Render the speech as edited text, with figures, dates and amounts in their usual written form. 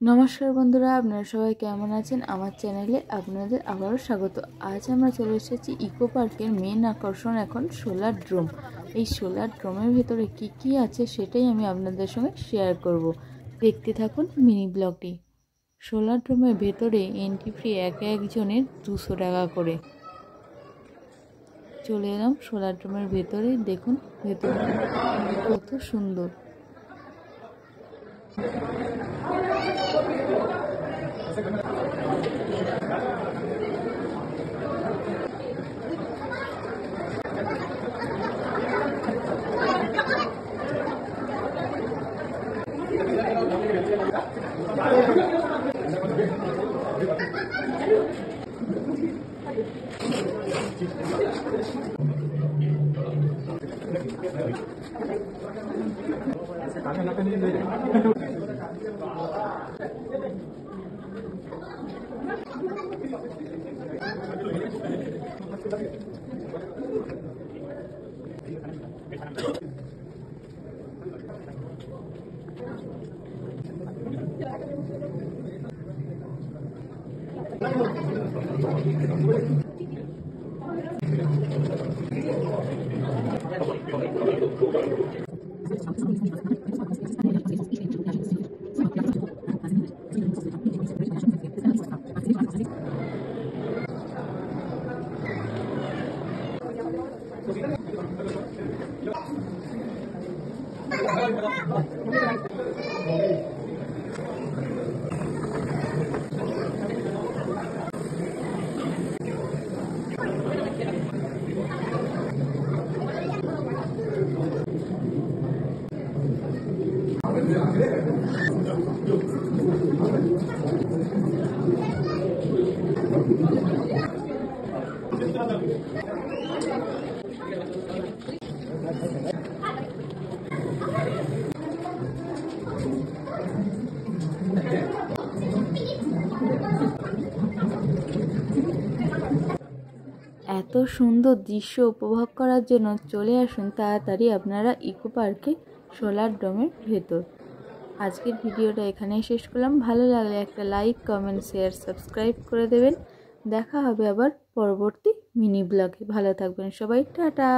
নমস্কার বন্ধুরা, আপনারা সবাই কেমন আছেন? আমার চ্যানেলে আপনাদের আবারও স্বাগত। আজ আমরা চলে এসেছি ইকো পার্কের মেন আকর্ষণ এখন সোলার ড্রোম। এই সোলার ড্রোমের ভেতরে কি আছে সেটাই আমি আপনাদের সঙ্গে শেয়ার করব। দেখতে থাকুন মিনি ব্লগটি। সোলার ড্রোমের ভেতরে এন্ট্রি ফি একজনের 200 টাকা করে। চলে এলাম সোলার ড্রোমের ভেতরে। দেখুন ভেতরে কত সুন্দর। এত সুন্দর দৃশ্য উপভোগ করার জন্য চলে আসুন তাড়াতাড়ি আপনারা ইকো পার্কে সোলার ডোমের ভেতর। আজকের ভিডিওটা এখানেই শেষ করলাম। ভালো লাগলে একটা লাইক, কমেন্ট, শেয়ার, সাবস্ক্রাইব করে দেবেন। দেখা হবে আবার পরবর্তী মিনি ব্লগে। ভালো থাকবেন সবাই, টাটা।